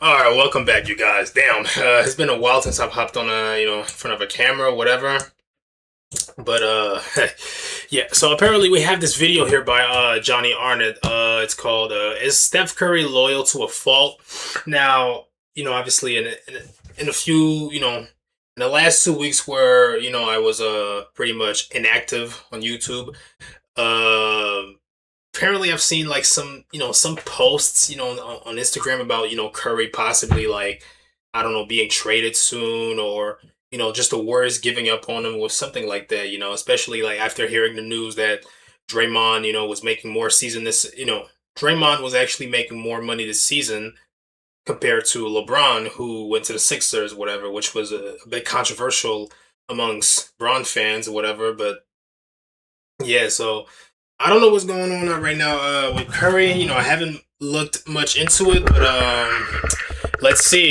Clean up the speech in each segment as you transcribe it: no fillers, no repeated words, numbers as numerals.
All right, welcome back, you guys. Damn, it's been a while since I've hopped on in front of a camera or whatever. But yeah. So apparently we have this video here by Johnny Arnott. It's called "Is Steph Curry Loyal to a Fault?" Now, obviously in a few, in the last 2 weeks where I was pretty much inactive on YouTube. Um Apparently I've seen like some posts on Instagram about Curry possibly like I don't know being traded soon or just the Warriors giving up on him with something like that, especially like after hearing the news that Draymond was making more season this Draymond was actually making more money this season compared to LeBron, who went to the Sixers, whatever, which was a bit controversial amongst Bron fans or whatever. But yeah, so I don't know what's going on right now with Curry. I haven't looked much into it, but let's see.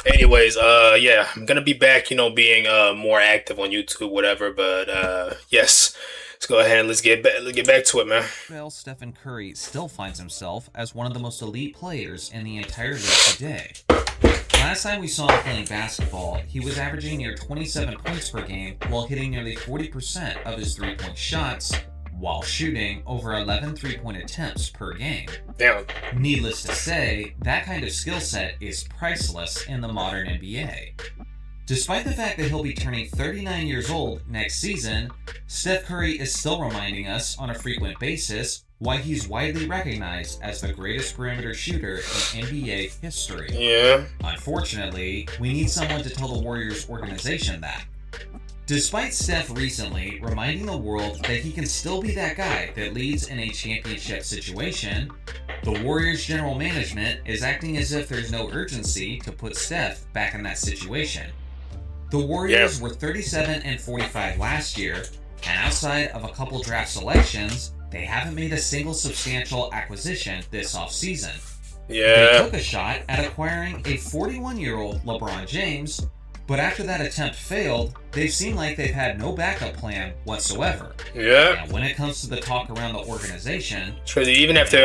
Anyways, yeah, I'm gonna be back. Being more active on YouTube, whatever. But yes, let's go ahead and let's get back to it, man. Well, Stephen Curry still finds himself as one of the most elite players in the entire league today. Last time we saw him playing basketball, he was averaging near 27 points per game while hitting nearly 40% of his three-point shots while shooting over 11 three-point attempts per game. Damn. Needless to say, that kind of skill set is priceless in the modern NBA. Despite the fact that he'll be turning 39 years old next season, Steph Curry is still reminding us on a frequent basis why he's widely recognized as the greatest perimeter shooter in NBA history. Yeah. Unfortunately, we need someone to tell the Warriors organization that. Despite Steph recently reminding the world that he can still be that guy that leads in a championship situation, the Warriors' general management is acting as if there's no urgency to put Steph back in that situation. The Warriors were 37 and 45 last year, and outside of a couple draft selections, they haven't made a single substantial acquisition this offseason. Yeah. They took a shot at acquiring a 41-year-old LeBron James, but after that attempt failed, they seem like they've had no backup plan whatsoever. Yeah. And when it comes to the talk around the organization, Even after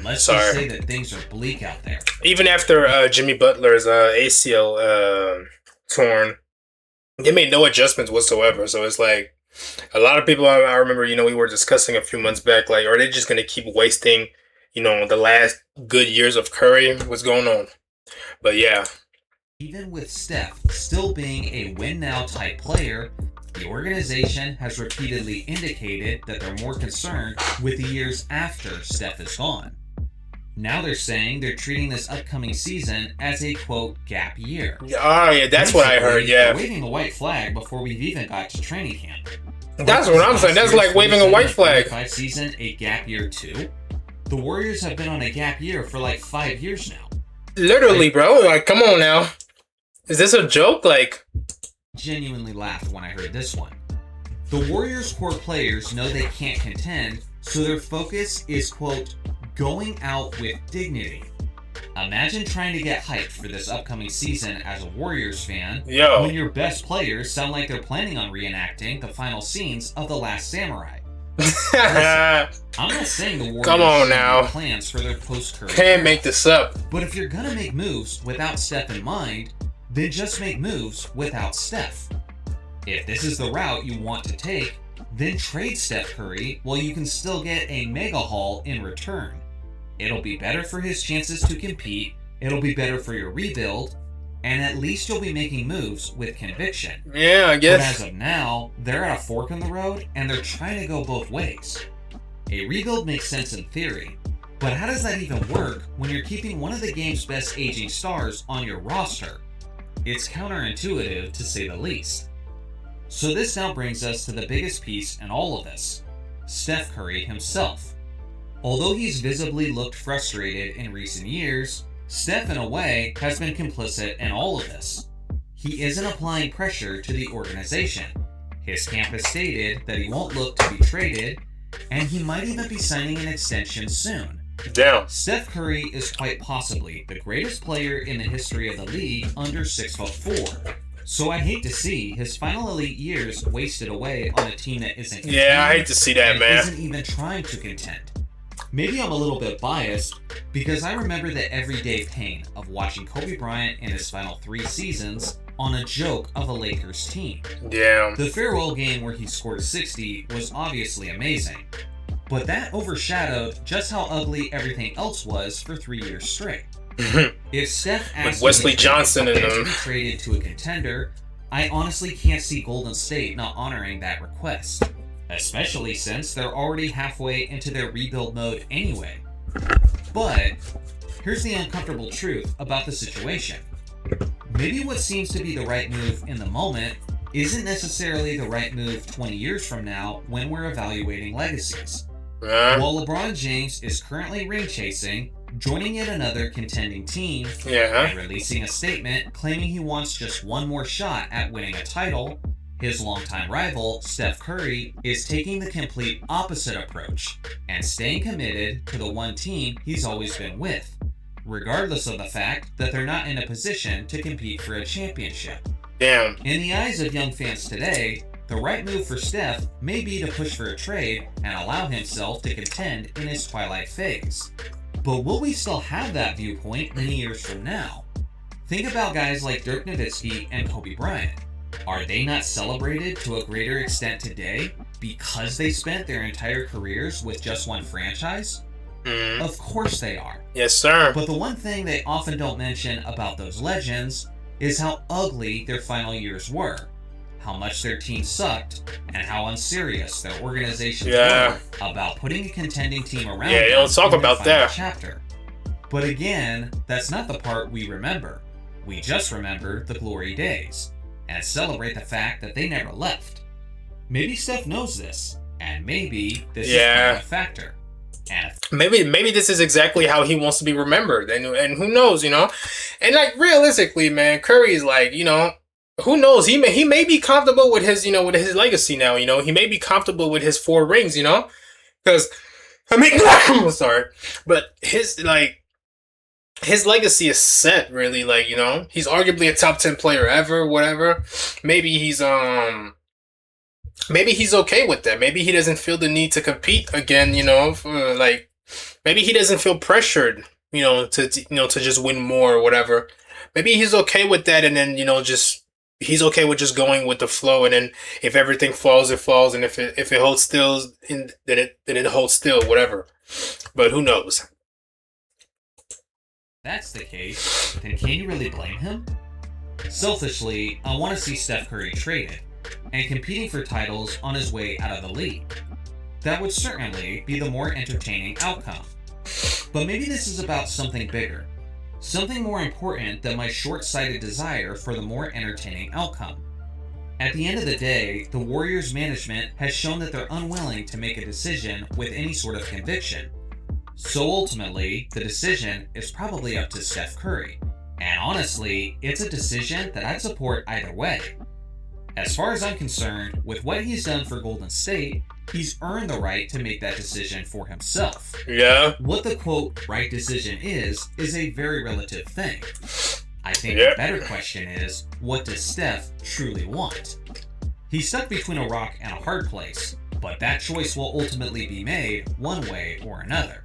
let's just say that things are bleak out there. Even after Jimmy Butler's ACL torn, they made no adjustments whatsoever. So it's like a lot of people. I remember, we were discussing a few months back, like, are they just gonna keep wasting, the last good years of Curry? What's going on? But yeah. Even with Steph still being a win-now type player, the organization has repeatedly indicated that they're more concerned with the years after Steph is gone. Now they're saying they're treating this upcoming season as a, quote, gap year. Oh, yeah, that's what I heard, yeah. They're waving a white flag before we've even got to training camp. That's what I'm saying. That's like waving a white flag. Season, a gap year too? The Warriors have been on a gap year for like 5 years now. Literally, bro. Like, come on now. Is this a joke? Like, genuinely laughed when I heard this one. The Warriors' core players know they can't contend, so their focus is, quote, going out with dignity. Imagine trying to get hyped for this upcoming season as a Warriors fan when your best players sound like they're planning on reenacting the final scenes of The Last Samurai. Listen, I'm not saying the Warriors have plans for their post-career. Can't make this up. But if you're gonna make moves without Steph in mind, then just make moves without Steph. If this is the route you want to take, then trade Steph Curry while you can still get a mega haul in return. It'll be better for his chances to compete, it'll be better for your rebuild, and at least you'll be making moves with conviction. Yeah, I guess. But as of now, they're at a fork in the road, and they're trying to go both ways. A rebuild makes sense in theory, but how does that even work when you're keeping one of the game's best aging stars on your roster? It's counterintuitive to say the least. So this now brings us to the biggest piece in all of this, Steph Curry himself. Although he's visibly looked frustrated in recent years, Steph in a way has been complicit in all of this. He isn't applying pressure to the organization. His camp has stated that he won't look to be traded, and he might even be signing an extension soon. Damn. Steph Curry is quite possibly the greatest player in the history of the league under 6'4". So I hate to see his final elite years wasted away on a team that isn't I hate to see that, man. Isn't even trying to contend. Maybe I'm a little bit biased because I remember the everyday pain of watching Kobe Bryant in his final 3 seasons on a joke of a Lakers team. Yeah. The farewell game where he scored 60 was obviously amazing, but that overshadowed just how ugly everything else was for 3 years straight. If Steph asked With Wesley Johnson in to them. be traded to a contender, I honestly can't see Golden State not honoring that request, especially since they're already halfway into their rebuild mode anyway. But here's the uncomfortable truth about the situation. Maybe what seems to be the right move in the moment isn't necessarily the right move 20 years from now when we're evaluating legacies. While LeBron James is currently ring chasing, joining yet another contending team, and releasing a statement claiming he wants just one more shot at winning a title, his longtime rival, Steph Curry, is taking the complete opposite approach and staying committed to the one team he's always been with, regardless of the fact that they're not in a position to compete for a championship. Damn. In the eyes of young fans today, the right move for Steph may be to push for a trade and allow himself to contend in his twilight phase. But will we still have that viewpoint many years from now? Think about guys like Dirk Nowitzki and Kobe Bryant. Are they not celebrated to a greater extent today because they spent their entire careers with just one franchise? Of course they are. Yes, sir. But the one thing they often don't mention about those legends is how ugly their final years were, how much their team sucked, and how unserious their organizations were about putting a contending team around them. Yeah, you don't talk about that. Chapter. But again, that's not the part we remember. We just remember the glory days and celebrate the fact that they never left. Maybe Steph knows this, and maybe this is a factor. And maybe this is exactly how he wants to be remembered, and who knows, you know? And like realistically, man, Curry is like, you know, who knows? He may be comfortable with his, you know, with his legacy now. You know, he may be comfortable with his 4 rings. You know, because I mean, sorry, but his legacy is set. Really, like, you know, he's arguably a top 10 player ever. Whatever. Maybe he's okay with that. Maybe he doesn't feel the need to compete again. You know, like maybe he doesn't feel pressured. You know, to just win more or whatever. Maybe he's okay with that, and then, you know, he's okay with just going with the flow, and then if everything falls, it falls, and if it holds still, then it holds still, whatever. But who knows? That's the case, then can you really blame him? Selfishly, I want to see Steph Curry traded and competing for titles on his way out of the league. That would certainly be the more entertaining outcome. But maybe this is about something bigger. Something more important than my short-sighted desire for the more entertaining outcome. At the end of the day, the Warriors management has shown that they're unwilling to make a decision with any sort of conviction. So ultimately, the decision is probably up to Steph Curry. And honestly, it's a decision that I'd support either way. As far as I'm concerned, with what he's done for Golden State, he's earned the right to make that decision for himself. Yeah. What the quote right decision is a very relative thing. I think the better question is, what does Steph truly want? He's stuck between a rock and a hard place, but that choice will ultimately be made one way or another.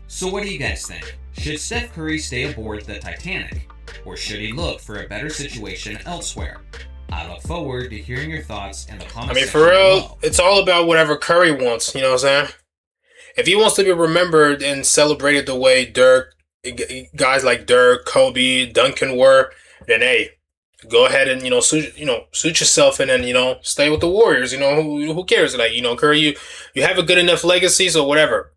So what do you guys think? Should Steph Curry stay aboard the Titanic, or should he look for a better situation elsewhere? I look forward to hearing your thoughts in the comments. I mean, for real, it's all about whatever Curry wants, you know what I'm saying? If he wants to be remembered and celebrated the way guys like Dirk, Kobe, Duncan were, then hey, go ahead and, suit yourself, and then, stay with the Warriors. Who cares? Like, Curry, you have a good enough legacy, so whatever.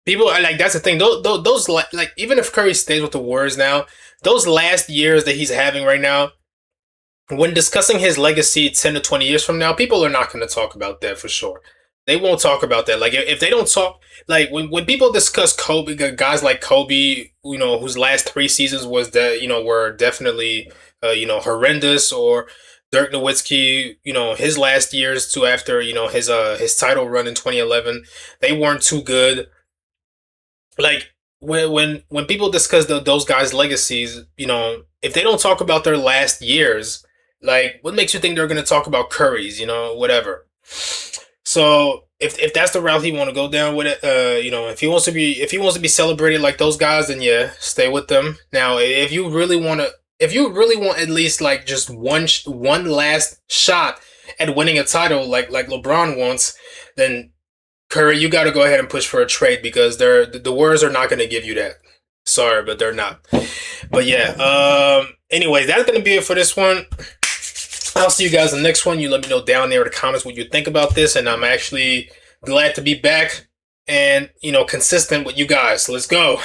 People are like, that's the thing. Those like, even if Curry stays with the Warriors now, those last years that he's having right now, when discussing his legacy 10 to 20 years from now, people are not going to talk about that for sure. They won't talk about that. Like, if they don't talk, like, when people discuss Kobe, guys like Kobe, whose last 3 seasons were definitely, horrendous, or Dirk Nowitzki, his last years too, after, his title run in 2011, they weren't too good. Like, when people discuss those guys' legacies, if they don't talk about their last years, like, what makes you think they're going to talk about Curry's, whatever? So if that's the route he want to go down with it, if he wants to be celebrated like those guys, then yeah, stay with them. Now, if you really want at least like just one last shot at winning a title like LeBron wants, then Curry, you got to go ahead and push for a trade because the Warriors are not going to give you that. Sorry, but they're not. But yeah, anyway, that's going to be it for this one. I'll see you guys in the next one. You let me know down there in the comments what you think about this, and I'm actually glad to be back and consistent with you guys. Let's go.